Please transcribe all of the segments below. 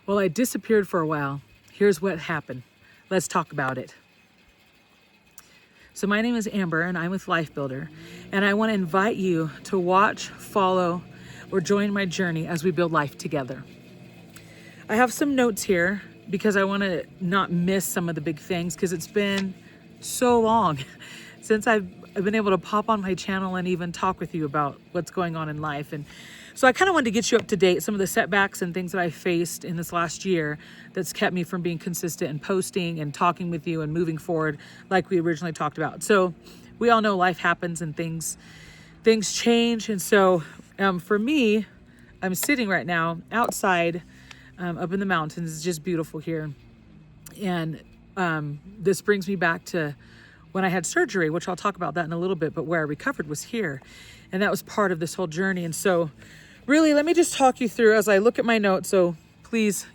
Well, I disappeared for a while. Here's what happened. Let's talk about it. So my name is Amber and I'm with Life Builder, and I want to invite you to watch, follow, or join my journey as we build life together. I have some notes here because I want to not miss some of the big things, because it's been so long since I've been able to pop on my channel and even talk with you about what's going on in life. And so I kind of wanted to get you up to date, some of the setbacks and things that I faced in this last year that's kept me from being consistent and posting and talking with you and moving forward like we originally talked about. So we all know life happens and things change. And so for me, I'm sitting right now outside up in the mountains. It's just beautiful here. And this brings me back to when I had surgery, which I'll talk about that in a little bit, but where I recovered was here. And that was part of this whole journey. And so really, let me just talk you through as I look at my notes. So please,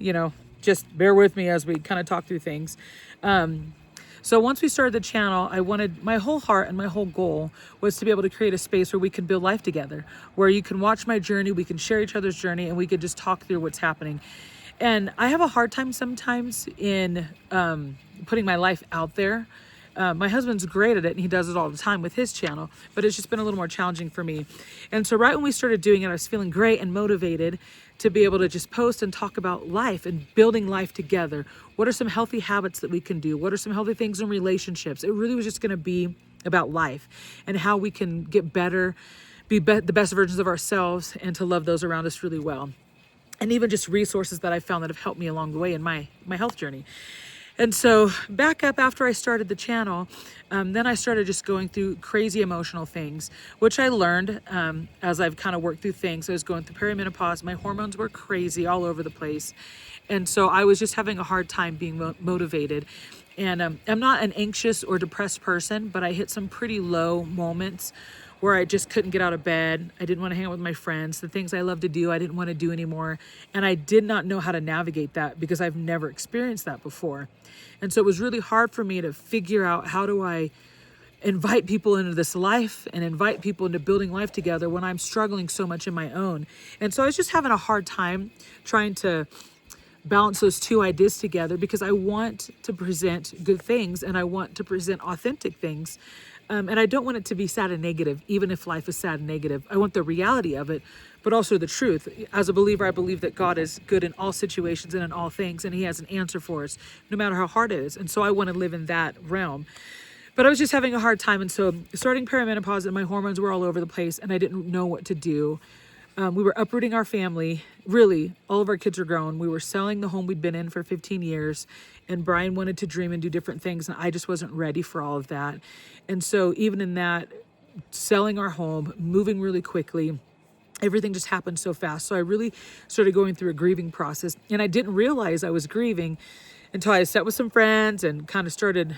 just bear with me as we kind of talk through things. So once we started the channel, I wanted, my whole heart and my whole goal was to be able to create a space where we can build life together, where you can watch my journey, we can share each other's journey, and we could just talk through what's happening. And I have a hard time sometimes in putting my life out there. My husband's great at it and he does it all the time with his channel, but it's just been a little more challenging for me. And so right when we started doing it, I was feeling great and motivated to be able to just post and talk about life and building life together. What are some healthy habits that we can do? What are some healthy things in relationships? It really was just going to be about life and how we can get better, be the best versions of ourselves, and to love those around us really well. And even just resources that I found that have helped me along the way in my health journey. And so back up after I started the channel, then I started just going through crazy emotional things, which I learned as I've kind of worked through things. I was going through perimenopause. My hormones were crazy all over the place. And so I was just having a hard time being motivated. And I'm not an anxious or depressed person, but I hit some pretty low moments where I just couldn't get out of bed. I didn't want to hang out with my friends. The things I love to do, I didn't want to do anymore. And I did not know how to navigate that because I've never experienced that before. And so it was really hard for me to figure out, how do I invite people into this life and invite people into building life together when I'm struggling so much in my own. And so I was just having a hard time trying to balance those two ideas together, because I want to present good things and I want to present authentic things. And I don't want it to be sad and negative, even if life is sad and negative. I want the reality of it, but also the truth. As a believer, I believe that God is good in all situations and in all things, and he has an answer for us, no matter how hard it is. And so I want to live in that realm. But I was just having a hard time. And so starting perimenopause, and my hormones were all over the place, and I didn't know what to do. We were uprooting our family. Really, all of our kids are grown. We were selling the home we'd been in for 15 years. And Brian wanted to dream and do different things. And I just wasn't ready for all of that. And so even in that, selling our home, moving really quickly, everything just happened so fast. So I really started going through a grieving process. And I didn't realize I was grieving until I sat with some friends and kind of started,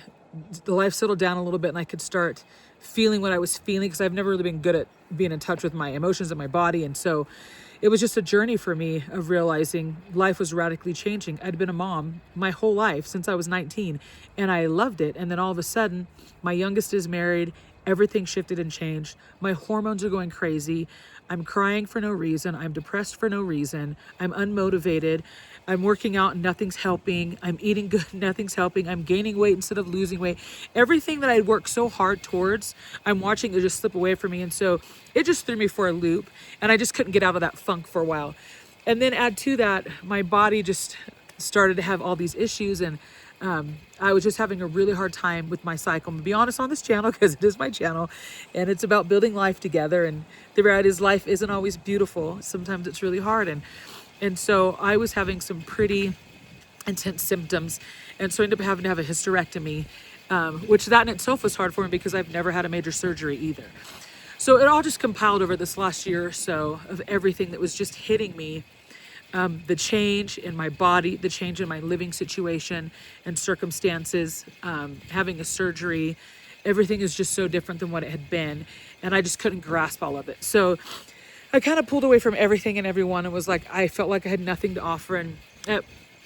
the life settled down a little bit, and I could start feeling what I was feeling, because I've never really been good at being in touch with my emotions and my body. And so it was just a journey for me of realizing life was radically changing. I'd been a mom my whole life since I was 19, and I loved it. And then all of a sudden, my youngest is married. Everything shifted and changed. My hormones are going crazy. I'm crying for no reason. I'm depressed for no reason. I'm unmotivated. I'm working out and nothing's helping. I'm eating good, nothing's helping. I'm gaining weight instead of losing weight. Everything that I'd worked so hard towards, I'm watching it just slip away from me. And so it just threw me for a loop, and I just couldn't get out of that funk for a while. And then add to that, my body just started to have all these issues, and I was just having a really hard time with my cycle. I'm gonna be honest on this channel, because it is my channel and it's about building life together. And the reality is, life isn't always beautiful. Sometimes it's really hard. And so I was having some pretty intense symptoms. And so I ended up having to have a hysterectomy, which that in itself was hard for me because I've never had a major surgery either. So it all just compiled over this last year or so of everything that was just hitting me. The change in my body, the change in my living situation and circumstances, having a surgery, everything is just so different than what it had been. And I just couldn't grasp all of it. So I kind of pulled away from everything and everyone, and was like, I felt like I had nothing to offer. And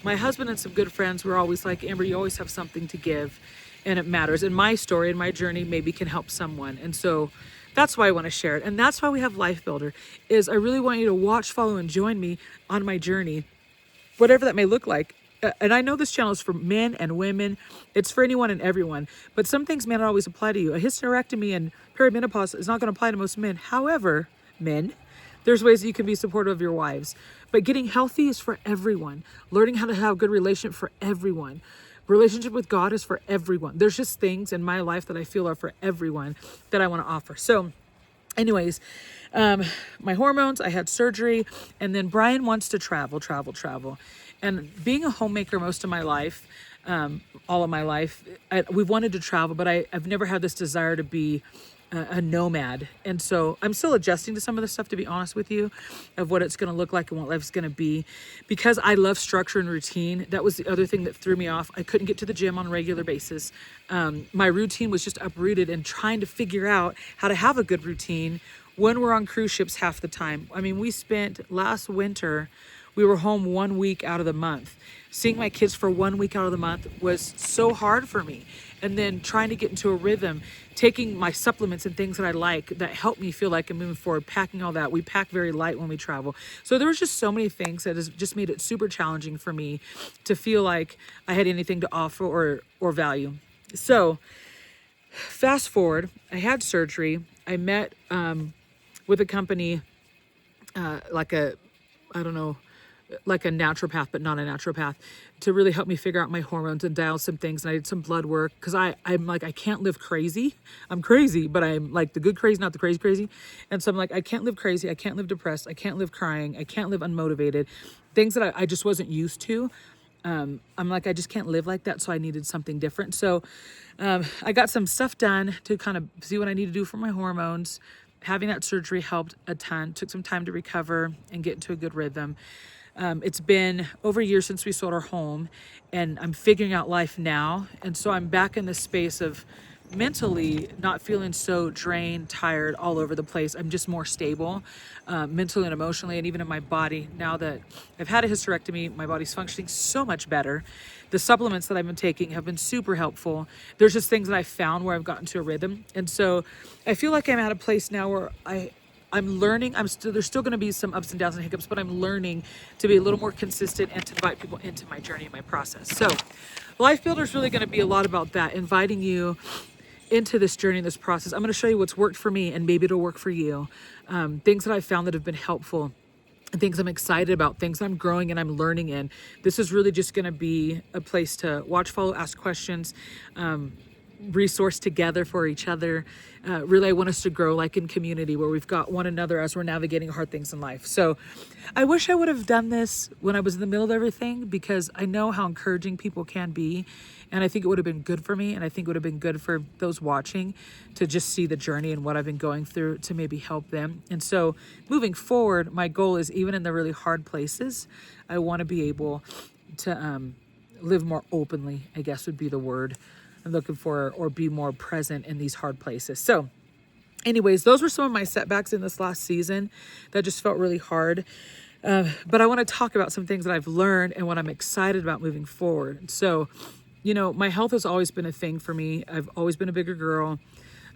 my husband and some good friends were always like, Amber, you always have something to give, and it matters. And my story and my journey maybe can help someone. And so that's why I want to share it. And that's why we have Life Builder, is I really want you to watch, follow, and join me on my journey. whatever that may look like. And I know this channel is for men and women. It's for anyone and everyone. But some things may not always apply to you. A hysterectomy and perimenopause is not going to apply to most men. However, men, there's ways that you can be supportive of your wives. But getting healthy is for everyone. Learning how to have a good relationship for everyone. Relationship with God is for everyone. There's just things in my life that I feel are for everyone that I want to offer. So anyways, my hormones, I had surgery, and then Brian wants to travel. And being a homemaker most of my life, all of my life, we've wanted to travel, but I've never had this desire to be a nomad. And so I'm still adjusting to some of the stuff, to be honest with you, of what it's going to look like and what life's going to be. Because I love structure and routine. That was the other thing that threw me off. I couldn't get to the gym on a regular basis. My routine was just uprooted, and trying to figure out how to have a good routine when we're on cruise ships half the time. I mean, we spent last winter, we were home 1 week out of the month. Seeing my kids for 1 week out of the month was so hard for me. And then trying to get into a rhythm, taking my supplements and things that I like that help me feel like I'm moving forward, packing all that. We pack very light when we travel. So there was just so many things that has just made it super challenging for me to feel like I had anything to offer or value. So fast forward, I had surgery. I met with a company, like a naturopath, but not a naturopath, to really help me figure out my hormones and dial some things. And I did some blood work because I'm like, I can't live crazy. I'm crazy, but I'm like the good crazy, not the crazy crazy. And so I'm like, I can't live crazy. I can't live depressed. I can't live crying. I can't live unmotivated. Things that I just wasn't used to. I'm like, I just can't live like that. So I needed something different. So I got some stuff done to kind of see what I need to do for my hormones. Having that surgery helped a ton. Took some time to recover and get into a good rhythm. It's been over a year since we sold our home, and I'm figuring out life now. And so I'm back in this space of mentally not feeling so drained, tired, all over the place. I'm just more stable, mentally and emotionally, and even in my body. Now that I've had a hysterectomy, my body's functioning so much better. The supplements that I've been taking have been super helpful. There's just things that I found where I've gotten to a rhythm. And so I feel like I'm at a place now where I'm learning. There's still going to be some ups and downs and hiccups, but I'm learning to be a little more consistent and to invite people into my journey and my process. So Life Builder is really going to be a lot about that, inviting you into this journey, this process. I'm going to show you what's worked for me, and maybe it'll work for you. Things that I've found that have been helpful, and things I'm excited about, things I'm growing and I'm learning in. This is really just going to be a place to watch, follow, ask questions, resource together for each other. Really, I want us to grow like in community where we've got one another as we're navigating hard things in life. So I wish I would have done this when I was in the middle of everything, because I know how encouraging people can be. And I think it would have been good for me. And I think it would have been good for those watching to just see the journey and what I've been going through to maybe help them. And so moving forward, my goal is, even in the really hard places, I want to be able to live more openly, I guess would be the word I'm looking for, or be more present in these hard places. So anyways, those were some of my setbacks in this last season that just felt really hard. But I want to talk about some things that I've learned and what I'm excited about moving forward. So, my health has always been a thing for me. I've always been a bigger girl.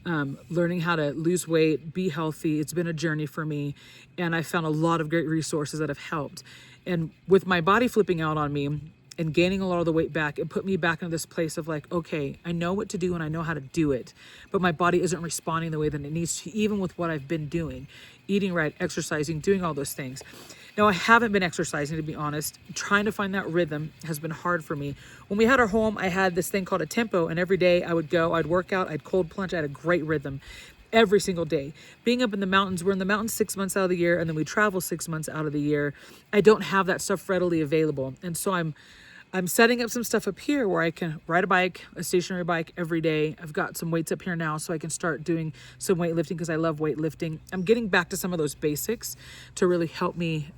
Learning how to lose weight, be healthy. It's been a journey for me. And I found a lot of great resources that have helped. And with my body flipping out on me and gaining a lot of the weight back, it put me back into this place of like, okay, I know what to do and I know how to do it, but my body isn't responding the way that it needs to, even with what I've been doing, eating right, exercising, doing all those things. Now, I haven't been exercising, to be honest. Trying to find that rhythm has been hard for me. When we had our home, I had this thing called a tempo, and every day I would go, I'd work out, I'd cold plunge, I had a great rhythm every single day. Being up in the mountains, we're in the mountains 6 months out of the year, and then we travel 6 months out of the year. I don't have that stuff readily available. And so I'm setting up some stuff up here where I can ride a bike, a stationary bike every day. I've got some weights up here now so I can start doing some weightlifting because I love weightlifting. I'm getting back to some of those basics to really help me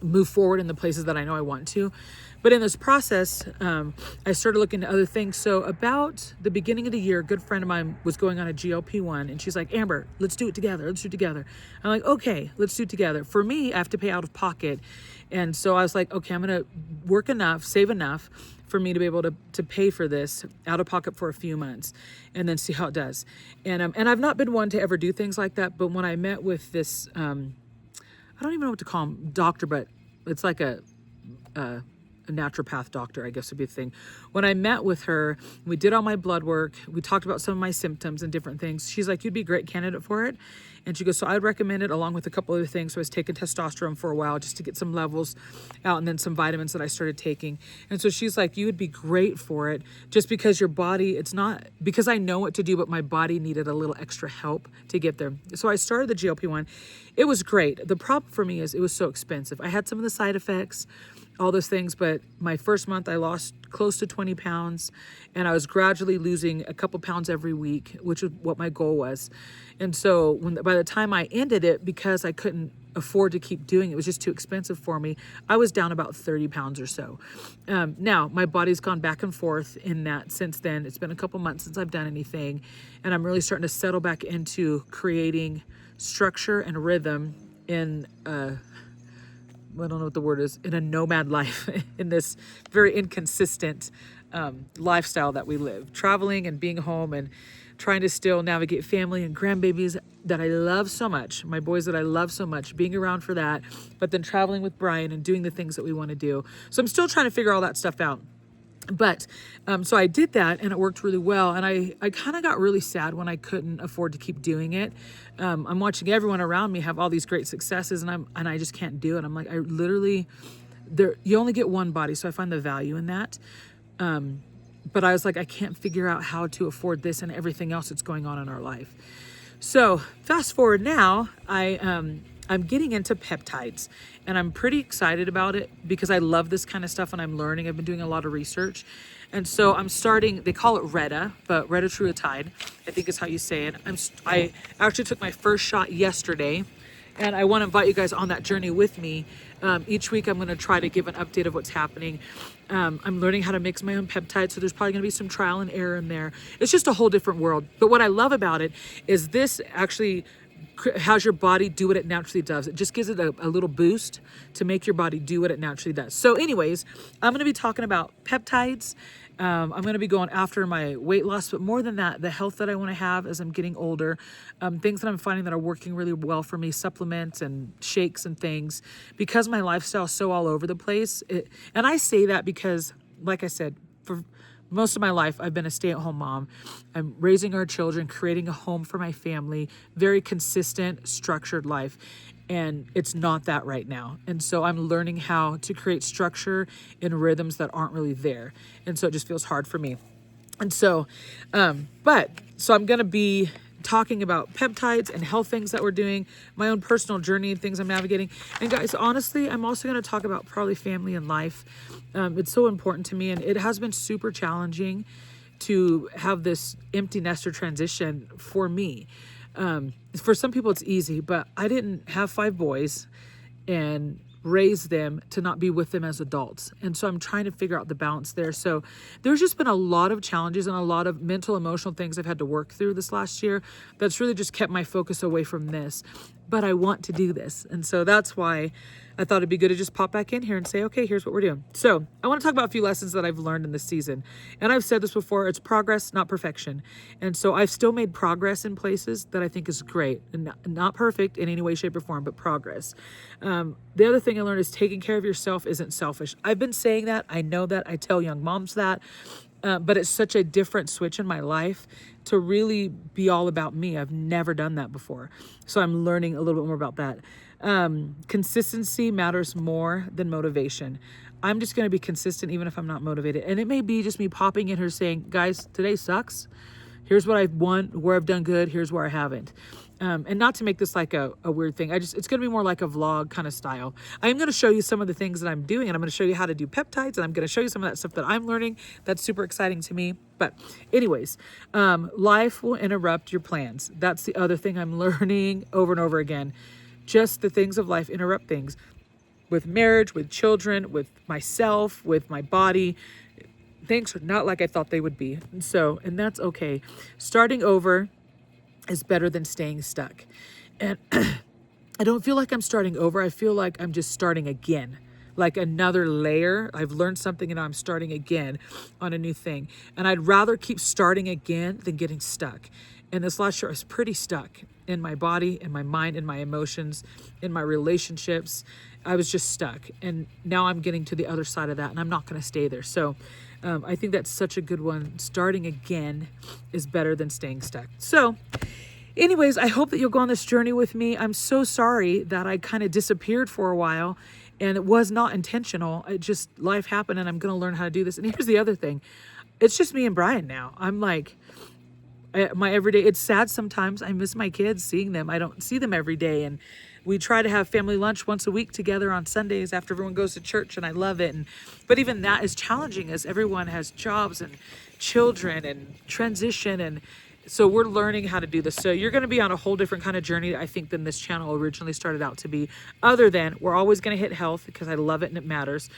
move forward in the places that I know I want to. But in this process, I started looking at other things. So about the beginning of the year, a good friend of mine was going on a GLP-1, and she's like, Amber, let's do it together. Let's do it together. I'm like, okay, let's do it together. For me, I have to pay out of pocket. And so I was like, okay, I'm going to work enough, save enough for me to be able to pay for this out of pocket for a few months and then see how it does. And I've not been one to ever do things like that. But when I met with this, I don't even know what to call him, doctor, but it's like a a naturopath doctor, I guess would be the thing. When I met with her, we did all my blood work. We talked about some of my symptoms and different things. She's like, you'd be a great candidate for it. And she goes, so I'd recommend it along with a couple other things. So I was taking testosterone for a while just to get some levels out, and then some vitamins that I started taking. And so she's like, you would be great for it just because your body, it's not because I know what to do, but my body needed a little extra help to get there. So I started the GLP-1. It was great. The problem for me is it was so expensive. I had some of the side effects, all those things, but my first month I lost close to 20 pounds, and I was gradually losing a couple pounds every week, which is what my goal was. And so by the time I ended it, because I couldn't afford to keep doing it, it was just too expensive for me, I was down about 30 pounds or so. Now my body's gone back and forth in that since then. It's been a couple months since I've done anything, and I'm really starting to settle back into creating structure and rhythm in I don't know what the word is, in a nomad life, in this very inconsistent lifestyle that we live, traveling and being home and trying to still navigate family and grandbabies that I love so much, my boys that I love so much, being around for that, but then traveling with Brian and doing the things that we want to do. So I'm still trying to figure all that stuff out. But so I did that, and it worked really well. And I kind of got really sad when I couldn't afford to keep doing it. I'm watching everyone around me have all these great successes, and I just can't do it. I'm like, I literally, you only get one body, so I find the value in that. But I was like, I can't figure out how to afford this and everything else that's going on in our life. So fast forward now, I'm getting into peptides, and I'm pretty excited about it because I love this kind of stuff and I'm learning. I've been doing a lot of research. And so I'm starting, they call it Retta, but retatrutide, I think is how you say it. I actually took my first shot yesterday, and I want to invite you guys on that journey with me. Each week I'm going to try to give an update of what's happening. I'm learning how to mix my own peptides, so there's probably going to be some trial and error in there. It's just a whole different world. But what I love about it is this actually has your body do what it naturally does. It just gives it a little boost to make your body do what it naturally does. So anyways, I'm going to be talking about peptides. I'm going to be going after my weight loss, but more than that, the health that I want to have as I'm getting older, things that I'm finding that are working really well for me, supplements and shakes and things, because my lifestyle is so all over the place. And I say that because, like I said, for most of my life, I've been a stay-at-home mom. I'm raising our children, creating a home for my family, very consistent, structured life. And it's not that right now. And so I'm learning how to create structure in rhythms that aren't really there. And so it just feels hard for me. And so, so I'm going to be talking about peptides and health things that we're doing, my own personal journey and things I'm navigating. And guys, honestly, I'm also going to talk about probably family and life. It's so important to me, and it has been super challenging to have this empty nester transition for me. For some people it's easy, but I didn't have 5 boys and raise them to not be with them as adults. And so I'm trying to figure out the balance there. So there's just been a lot of challenges and a lot of mental, emotional things I've had to work through this last year that's really just kept my focus away from this. But I want to do this. And so that's why I thought it'd be good to just pop back in here and say, okay, here's what we're doing. So I want to talk about a few lessons that I've learned in this season. And I've said this before, it's progress, not perfection. And so I've still made progress in places that I think is great, and not perfect in any way, shape, or form, but progress. The other thing I learned is taking care of yourself isn't selfish. I've been saying that. I know that. I tell young moms that. But it's such a different switch in my life to really be all about me. I've never done that before. So I'm learning a little bit more about that. Consistency matters more than motivation. I'm just going to be consistent even if I'm not motivated. And it may be just me popping in here saying, guys, today sucks. Here's what I've won, where I've done good. Here's where I haven't. And not to make this like a weird thing. It's going to be more like a vlog kind of style. I'm going to show you some of the things that I'm doing, and I'm going to show you how to do peptides, and I'm going to show you some of that stuff that I'm learning. That's super exciting to me. But anyways, life will interrupt your plans. That's the other thing I'm learning over and over again. Just the things of life interrupt things. With marriage, with children, with myself, with my body. Things are not like I thought they would be. And that's okay. Starting over is better than staying stuck. And I don't feel like I'm starting over. I feel like I'm just starting again, like another layer. I've learned something and I'm starting again on a new thing. And I'd rather keep starting again than getting stuck. And this last year I was pretty stuck in my body, in my mind, in my emotions, in my relationships. I was just stuck. And now I'm getting to the other side of that, and I'm not going to stay there. So I think that's such a good one. Starting again is better than staying stuck. So anyways, I hope that you'll go on this journey with me. I'm so sorry that I kind of disappeared for a while, and it was not intentional. It just, life happened, and I'm going to learn how to do this. And here's the other thing. It's just me and Brian now. I'm like, my everyday, it's sad sometimes. I miss my kids, seeing them. I don't see them every day. And we try to have family lunch once a week together on Sundays after everyone goes to church, and I love it. But even that is challenging as everyone has jobs and children and transition. And so we're learning how to do this. So you're going to be on a whole different kind of journey, I think, than this channel originally started out to be. Other than, we're always going to hit health because I love it and it matters.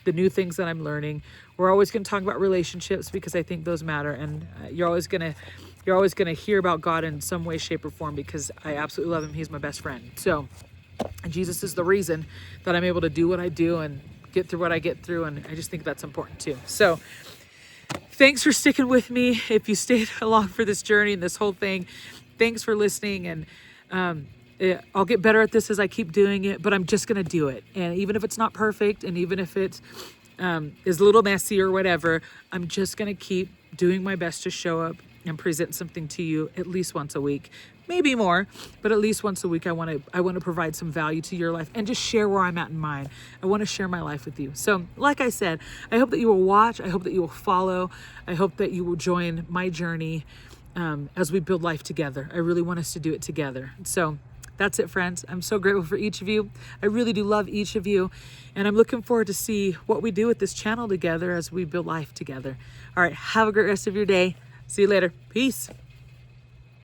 The new things that I'm learning. We're always going to talk about relationships because I think those matter. And you're always going to hear about God in some way, shape, or form because I absolutely love him. He's my best friend. So, and Jesus is the reason that I'm able to do what I do and get through what I get through. And I just think that's important too. So thanks for sticking with me. If you stayed along for this journey and this whole thing, thanks for listening. And I'll get better at this as I keep doing it, but I'm just going to do it. And even if it's not perfect, and even if it is a little messy or whatever, I'm just going to keep doing my best to show up and present something to you at least once a week, maybe more, but at least once a week. I want to provide some value to your life and just share where I'm at in mine. I want to share my life with you. So like I said, I hope that you will watch. I hope that you will follow. I hope that you will join my journey as we build life together. I really want us to do it together. So that's it, friends. I'm so grateful for each of you. I really do love each of you. And I'm looking forward to see what we do with this channel together as we build life together. All right. Have a great rest of your day. See you later. Peace.